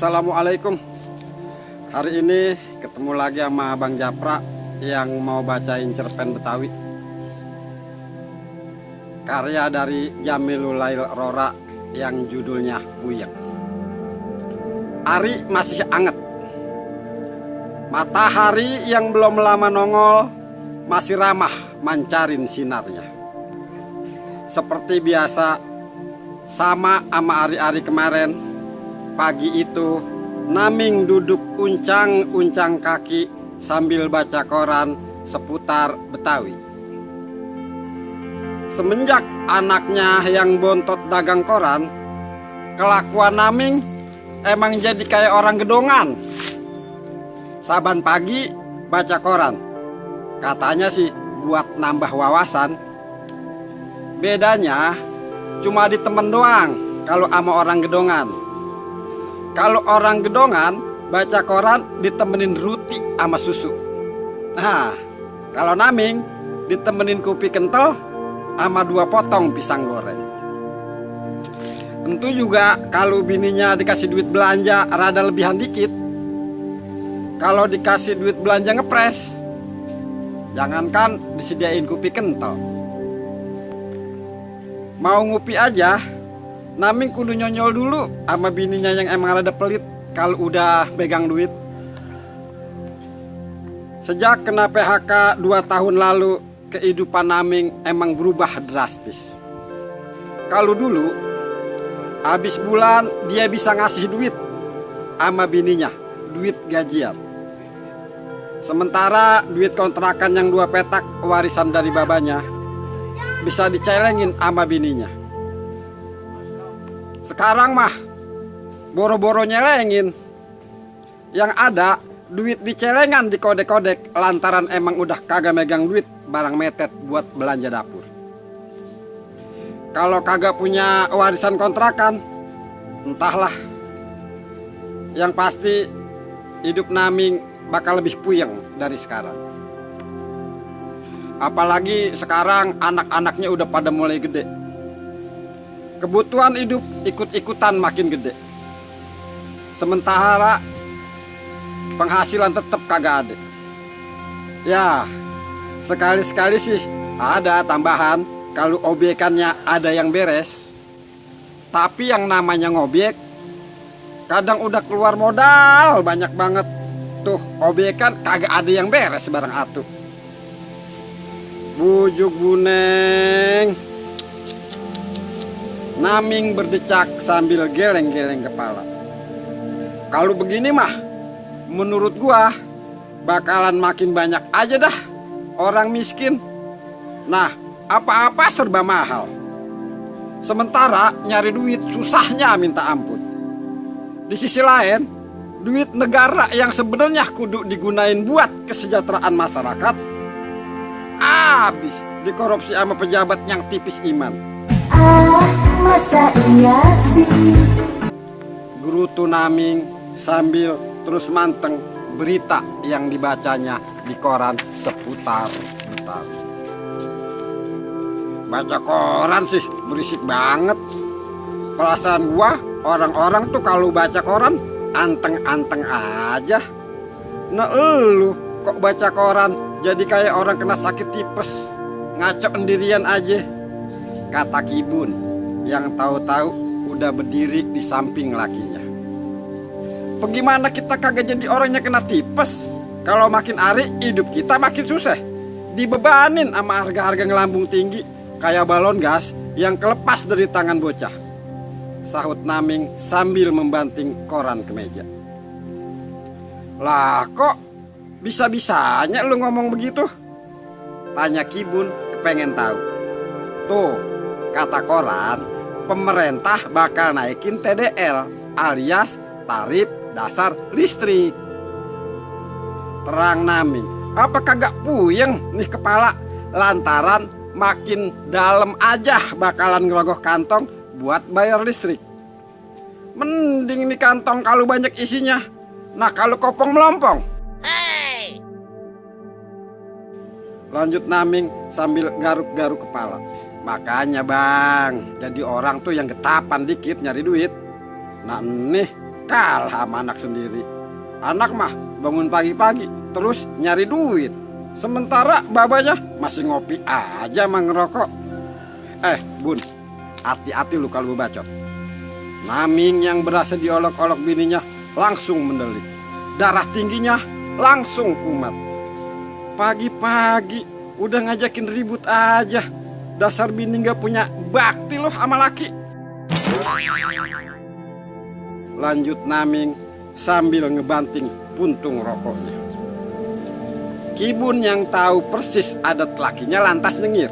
Assalamualaikum. Hari ini ketemu lagi sama Bang Japra yang mau bacain cerpen Betawi, karya dari Jamilul Lail Rora yang judulnya Buyeng. Ari masih anget, matahari yang belum lama nongol masih ramah mancarin sinarnya. Seperti biasa, sama ari-ari kemarin, pagi itu Naming duduk uncang-uncang kaki sambil baca koran seputar Betawi. Semenjak anaknya yang bontot dagang koran, kelakuan Naming emang jadi kayak orang gedongan. Saban pagi baca koran, katanya sih buat nambah wawasan. Bedanya cuma di temen doang kalau sama orang gedongan. Kalau orang gedongan baca koran ditemenin roti sama susu. Nah, kalau Naming ditemenin kopi kental sama 2 potong pisang goreng. Tentu juga kalau bininya dikasih duit belanja rada lebihan dikit. Kalau dikasih duit belanja ngepres, jangankan disediain kopi kental, mau ngopi aja Naming kudu nyonyol dulu sama bininya yang emang rada pelit kalau udah pegang duit. Sejak kena PHK 2 tahun lalu, kehidupan Naming emang berubah drastis. Kalau dulu habis bulan dia bisa ngasih duit sama bininya, duit gajian. Sementara duit kontrakan yang 2 petak warisan dari babanya bisa dicelengin sama bininya. Sekarang mah boro-boro nyelengin, yang ada duit dicelengan di kodek-kodek lantaran emang udah kagak megang duit barang metet buat belanja dapur. Kalau kagak punya warisan kontrakan, entahlah. Yang pasti hidup Naming bakal lebih puyeng dari sekarang. Apalagi sekarang anak-anaknya udah pada mulai gede. Kebutuhan hidup ikut-ikutan makin gede. Sementara penghasilan tetap kagak ada. Ya, sekali-sekali sih ada tambahan kalau obyekannya ada yang beres. Tapi yang namanya ngobek, kadang udah keluar modal banyak banget. Tuh, obyekan kagak ada yang beres barang atuh. Bujuk buneng. Naming berdecak sambil geleng-geleng kepala. Kalau begini mah, menurut gua bakalan makin banyak aja dah orang miskin. Nah, apa-apa serba mahal. Sementara nyari duit susahnya minta ampun. Di sisi lain, duit negara yang sebenarnya kudu digunain buat kesejahteraan masyarakat habis dikorupsi sama pejabat yang tipis iman. Masa iya sih? Gerutu Naming sambil terus manteng berita yang dibacanya di koran seputar Betawi. Baca koran sih berisik banget. Perasaan gua orang-orang tuh kalau baca koran anteng-anteng aja. Nah elu kok baca koran jadi kayak orang kena sakit tipes, ngaco sendirian aja. Kata Kibun yang tahu-tahu udah berdiri di samping lakinya. Bagaimana kita kagak jadi orangnya kena tipes? Kalau makin hari hidup kita makin susah, dibebanin sama harga-harga ngelambung tinggi kayak balon gas yang kelepas dari tangan bocah. Sahut Naming sambil membanting koran ke meja. Lah kok bisa-bisanya lu ngomong begitu? Tanya Kibun kepengen tahu. Tuh, kata koran, pemerintah bakal naikin TDL alias tarif dasar listrik. Terang Naming, apa kagak puyeng nih kepala lantaran makin dalam aja bakalan ngerogoh kantong buat bayar listrik. Mending nih kantong kalau banyak isinya. Nah kalau kopong melompong. Hey! Lanjut Naming sambil garuk-garuk kepala. Makanya bang, jadi orang tuh yang getapan dikit nyari duit. Nah nih kalah sama anak sendiri. Anak mah bangun pagi-pagi terus nyari duit, sementara babanya masih ngopi aja mah ngerokok. Bun, hati-hati lu kalau bacot. Naming yang berasa diolok-olok bininya langsung mendelik, darah tingginya langsung kumat. Pagi-pagi udah ngajakin ribut aja. Dasar bini gak punya bakti loh sama laki. Lanjut Naming sambil ngebanting puntung rokoknya. Kibun yang tahu persis adat lakinya lantas nyengir.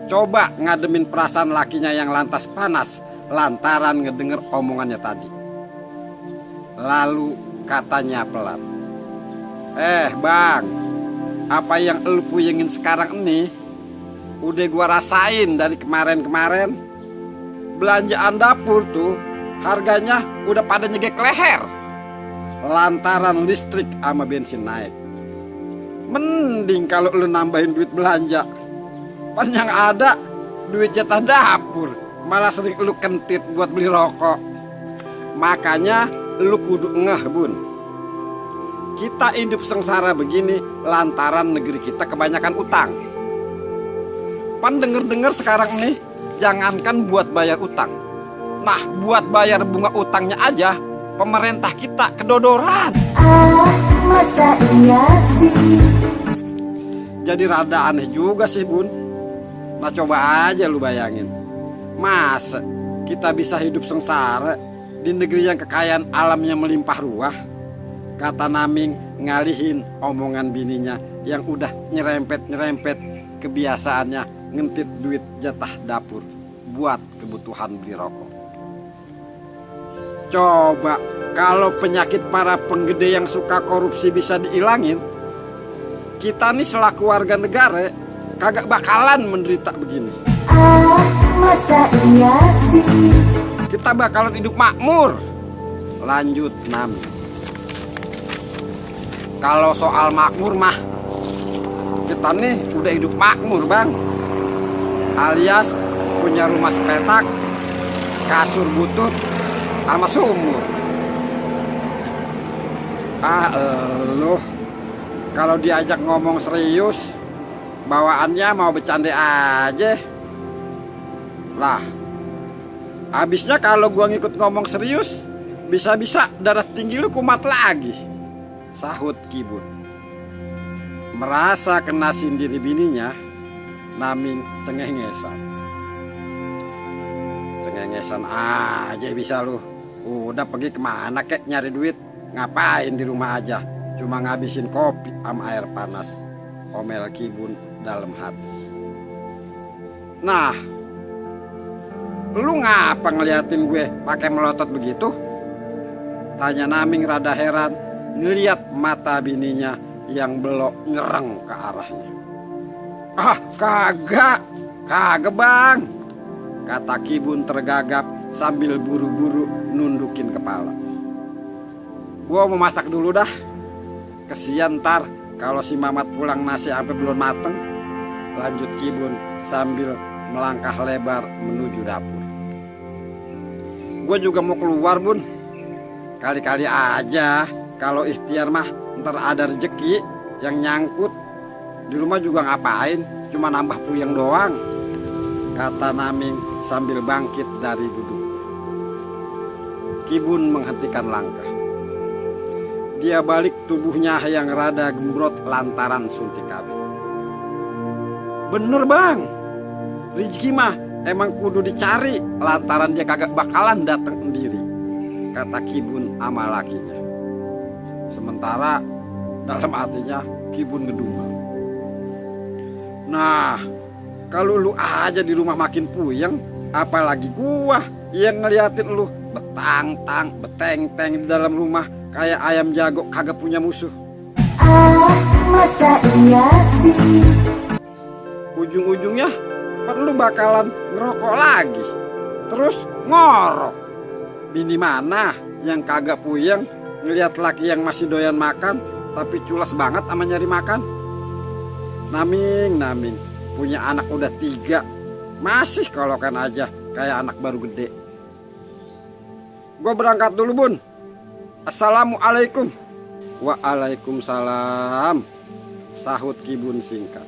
Coba ngademin perasaan lakinya yang lantas panas lantaran ngedenger omongannya tadi. Lalu katanya pelan, Bang, apa yang elu puyengin sekarang ini udah gua rasain dari kemarin-kemarin. Belanjaan dapur tuh harganya udah pada nyegek leher lantaran listrik sama bensin naik. Mending kalau lu nambahin duit belanja. Pan yang ada duit jatah dapur, malah sering lu kentit buat beli rokok. Makanya lu kudu ngeh, Bun. Kita hidup sengsara begini lantaran negeri kita kebanyakan utang. Pan denger-denger sekarang nih, jangankan buat bayar utang. Nah, buat bayar bunga utangnya aja pemerintah kita kedodoran. Masa iya sih? Jadi rada aneh juga sih, Bun. Nah, coba aja lu bayangin. Masa kita bisa hidup sengsara di negeri yang kekayaan alamnya melimpah ruah? Kata Naming ngalihin omongan bininya yang udah nyerempet-nyerempet kebiasaannya ngentit duit jatah dapur buat kebutuhan beli rokok. Coba kalau penyakit para penggede yang suka korupsi bisa diilangin, kita nih selaku warga negara kagak bakalan menderita begini. Masa iya sih? Kita bakalan hidup makmur. Lanjut Nam. Kalau soal makmur mah, kita nih udah hidup makmur, Bang. Alias punya rumah sepetak, kasur butut, sama sumur. Loh, kalau diajak ngomong serius, bawaannya mau bercanda aja. Lah, habisnya kalau gua ngikut ngomong serius, bisa-bisa darah tinggi lu kumat lagi. Sahut Kibun. Merasa kena sindir bininya, Naming cengengesan. Cengengesan aja bisa lu. Udah pergi kemana kek nyari duit? Ngapain di rumah aja? Cuma ngabisin kopi sama air panas. Omel Kibun dalam hati. Nah, lu ngapa ngeliatin gue pakai melotot begitu? Tanya Naming rada heran ngeliat mata bininya yang belok nyerang ke arahnya. Kagak Bang, kata Kibun tergagap sambil buru-buru nundukin kepala. Gua mau masak dulu dah. Kesian ntar kalau si Mamat pulang nasi sampai belum mateng. Lanjut Kibun sambil melangkah lebar menuju dapur. Gua juga mau keluar, Bun. Kali-kali aja kalau ikhtiar mah ntar ada rezeki yang nyangkut. Di rumah juga ngapain, cuma nambah puyeng doang, kata Naming sambil bangkit dari duduk. Kibun menghentikan langkah. Dia balik tubuhnya yang rada gembrot lantaran suntik KB. Bener Bang, rezeki mah emang kudu dicari lantaran dia kagak bakalan datang sendiri, kata Kibun sama lakinya. Sementara dalam hatinya Kibun ngedumel. Nah, kalau lu aja di rumah makin puyeng, apalagi gua yang ngeliatin lu beteng-teng di dalam rumah kayak ayam jago kagak punya musuh. Masa iya sih? Ujung-ujungnya kan lu bakalan ngerokok lagi, terus ngorok. Bini mana yang kagak puyeng ngeliat laki yang masih doyan makan tapi culas banget sama nyari makan. Naming punya anak udah 3, masih kolokan aja kayak anak baru gede. Gue berangkat dulu Bun, Assalamualaikum. Waalaikumsalam, sahut Kibun singkat.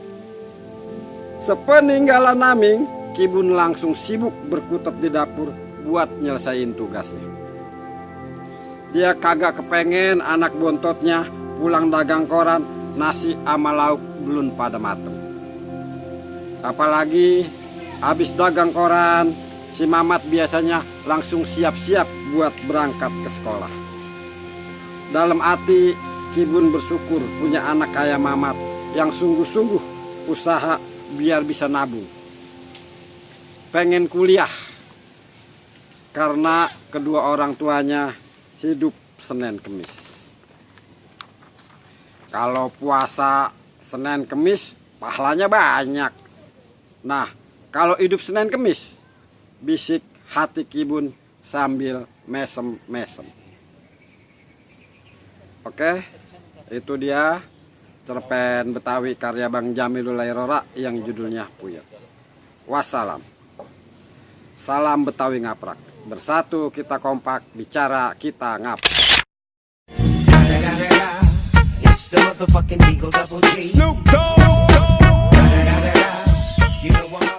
Sepeninggalan Aming, Kibun langsung sibuk berkutat di dapur buat nyelesain tugasnya. Dia kagak kepengen anak bontotnya pulang dagang koran, nasi sama lauk belum pada mateng. Apalagi habis dagang koran, si Mamat biasanya langsung siap-siap buat berangkat ke sekolah. Dalam hati, Kibun bersyukur punya anak kayak Mamat yang sungguh-sungguh usaha biar bisa nabung. Pengen kuliah karena kedua orang tuanya hidup Senin Kemis. Kalau puasa Senin Kemis, pahalanya banyak. Nah, kalau hidup Senin Kemis, bisik hati Kibun sambil mesem-mesem. Oke, itu dia cerpen Betawi karya Bang Jamilul Airora yang judulnya Puyet. Wassalam. Salam Betawi ngaprak. Bersatu kita kompak, bicara kita ngap. It's the motherfucking Eagle Double G. Snoop Dogg. You know I'm